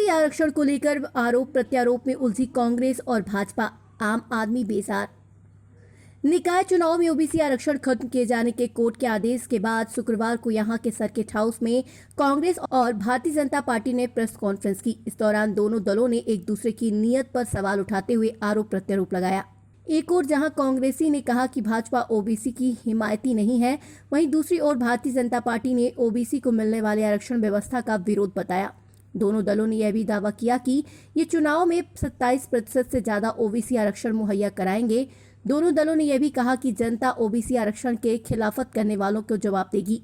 आरक्षण को लेकर आरोप प्रत्यारोप में उलझी कांग्रेस और भाजपा, आम आदमी बेजार। निकाय चुनाव में ओबीसी आरक्षण खत्म किए जाने के कोर्ट के आदेश के बाद शुक्रवार को यहां के सर्किट हाउस में कांग्रेस और भारतीय जनता पार्टी ने प्रेस कॉन्फ्रेंस की। इस दौरान दोनों दलों ने एक दूसरे की नीयत पर सवाल उठाते हुए आरोप प्रत्यारोप लगाया। एक ओर जहां कांग्रेसी ने कहा कि भाजपा ओबीसी की हिमायती नहीं है, वहीं दूसरी ओर भारतीय जनता पार्टी ने ओबीसी को मिलने वाले आरक्षण व्यवस्था का विरोध बताया। दोनों दलों ने यह भी दावा किया कि ये चुनाव में 27% से ज्यादा ओबीसी आरक्षण मुहैया कराएंगे। दोनों दलों ने यह भी कहा कि जनता ओबीसी आरक्षण के खिलाफत करने वालों को जवाब देगी।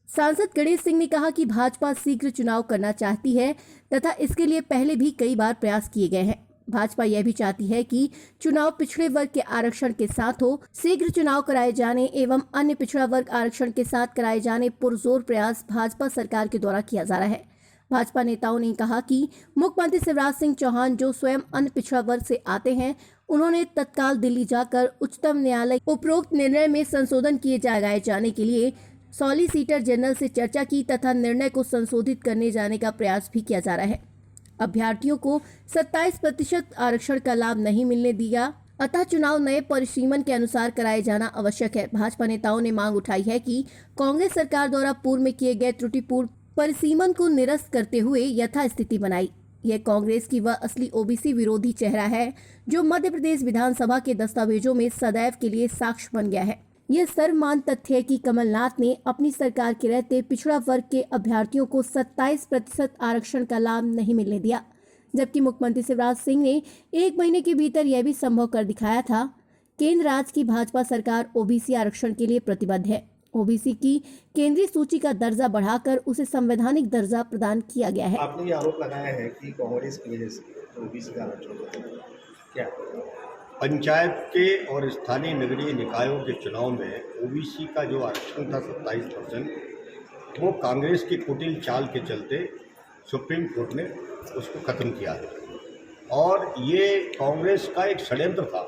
सांसद गणेश सिंह ने कहा कि भाजपा शीघ्र चुनाव करना चाहती है तथा इसके लिए पहले भी कई बार प्रयास किए गए हैं। भाजपा यह भी चाहती है कि चुनाव पिछड़े वर्ग के आरक्षण के साथ हो। शीघ्र चुनाव कराए जाने एवं अन्य पिछड़ा वर्ग आरक्षण के साथ कराए जाने पुरजोर प्रयास भाजपा सरकार के द्वारा किया जा रहा है। भाजपा नेताओं ने कहा कि मुख्यमंत्री शिवराज सिंह चौहान जो स्वयं अन्य पिछड़ा वर्ग से आते हैं, उन्होंने तत्काल दिल्ली जाकर उच्चतम न्यायालय उपरोक्त निर्णय में संशोधन किए जाने के लिए सॉलिसिटर जनरल से चर्चा की तथा निर्णय को संशोधित करने जाने का प्रयास भी किया जा रहा है। अभ्यर्थियों को 27% आरक्षण का लाभ नहीं मिलने दिया, अतः चुनाव नए परिसीमन के अनुसार कराए जाना आवश्यक है। भाजपा नेताओं ने मांग उठाई है कि कांग्रेस सरकार द्वारा पूर्व में किए गए त्रुटिपूर्ण परिसीमन को निरस्त करते हुए यथास्थिति बनाई। यह कांग्रेस की वह असली ओबीसी विरोधी चेहरा है जो मध्य प्रदेश विधानसभा के दस्तावेजों में सदैव के लिए साक्ष्य बन गया है। यह सर्वमान्य तथ्य है कि कमलनाथ ने अपनी सरकार के रहते पिछड़ा वर्ग के अभ्यर्थियों को 27% आरक्षण का लाभ नहीं मिलने दिया, जबकि मुख्यमंत्री शिवराज सिंह ने 1 महीने के भीतर यह भी संभव कर दिखाया था। केंद्र राज्य की भाजपा सरकार ओबीसी आरक्षण के लिए प्रतिबद्ध है। ओबीसी की केंद्रीय सूची का दर्जा बढ़ाकर उसे संवैधानिक दर्जा प्रदान किया गया है। आपने ये आरोप लगाया है कि कांग्रेस की वजह से ओबीसी का आरक्षण क्या पंचायत के और स्थानीय नगरीय निकायों के चुनाव में ओबीसी का जो आरक्षण था 27%, वो कांग्रेस की कुटिल चाल के चलते सुप्रीम कोर्ट ने उसको खत्म किया है। और ये कांग्रेस का एक षड्यंत्र था।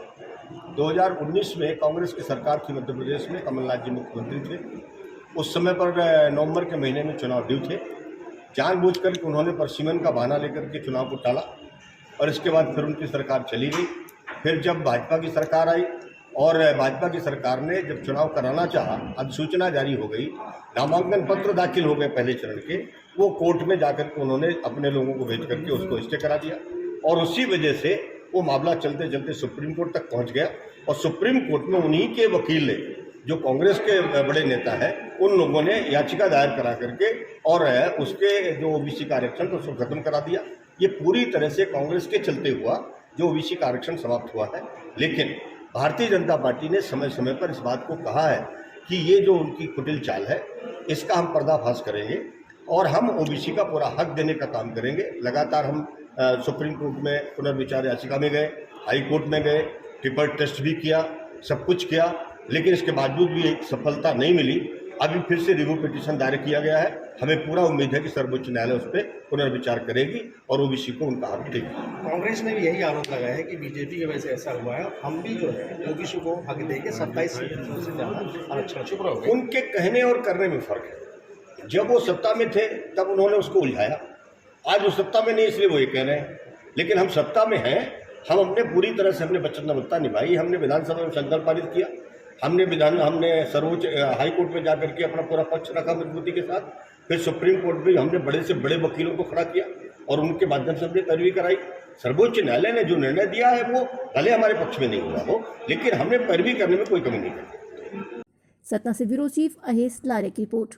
2019 में कांग्रेस की सरकार थी मध्य प्रदेश में, कमलनाथ जी मुख्यमंत्री थे। उस समय पर नवंबर के महीने में चुनाव ड्यू थे। जानबूझकर उन्होंने परसीमन का बहाना लेकर के चुनाव को टाला और इसके बाद फिर उनकी सरकार चली गई। फिर जब भाजपा की सरकार आई और भाजपा की सरकार ने जब चुनाव कराना चाहा, अधिसूचना जारी हो गई, नामांकन पत्र दाखिल हो गए पहले चरण के, वो कोर्ट में जाकर के उन्होंने अपने लोगों को भेज करके उसको स्टे करा दिया और उसी वजह से वो मामला चलते चलते सुप्रीम कोर्ट तक पहुंच गया। और सुप्रीम कोर्ट में उन्हीं के वकील ने, जो कांग्रेस के बड़े नेता हैं, उन लोगों ने याचिका दायर करा करके और उसके जो ओबीसी का आरक्षण तो उसको खत्म करा दिया। ये पूरी तरह से कांग्रेस के चलते हुआ जो ओबीसी का आरक्षण समाप्त हुआ है। लेकिन भारतीय जनता पार्टी ने समय समय पर इस बात को कहा है कि ये जो उनकी कुटिल चाल है, इसका हम पर्दाफाश करेंगे और हम ओबीसी का पूरा हक देने का काम करेंगे। लगातार हम सुप्रीम कोर्ट में पुनर्विचार याचिका में गए, हाई कोर्ट में गए, ट्रिपल टेस्ट भी किया, सब कुछ किया, लेकिन इसके बावजूद भी एक सफलता नहीं मिली। अभी फिर से रिव्यू पिटीशन दायर किया गया है। हमें पूरा उम्मीद है कि सर्वोच्च न्यायालय उस पर पुनर्विचार करेगी और ओबीसी को उनका हक देगी। कांग्रेस ने भी यही आरोप लगाया है कि बीजेपी की वजह से ऐसा हुआ है, हम भी जो है ओबीसी को हक देके 27% से ज़्यादा आरक्षण चुप रहोगे। उनके कहने और करने में फर्क है। जब वो सत्ता में थे तब उन्होंने उसको उलझाया, आज वो सत्ता में नहीं इसलिए वो ये कह रहे हैं। लेकिन हम सत्ता में हैं, हम अपने पूरी तरह से हमने वचनबद्धता निभाई। हमने विधानसभा में संकल्प पारित किया, हमने सर्वोच्च हाई कोर्ट में जाकर के अपना पूरा पक्ष रखा मजबूती के साथ। फिर सुप्रीम कोर्ट में हमने बड़े से बड़े वकीलों को खड़ा किया और उनके माध्यम से हमने पैरवी कराई। सर्वोच्च न्यायालय ने जो निर्णय दिया है वो भले हमारे पक्ष में नहीं हुआ हो, लेकिन हमने पैरवी करने में कोई कमी नहीं की। सतना से ब्यूरो चीफ अहेश लारे की रिपोर्ट।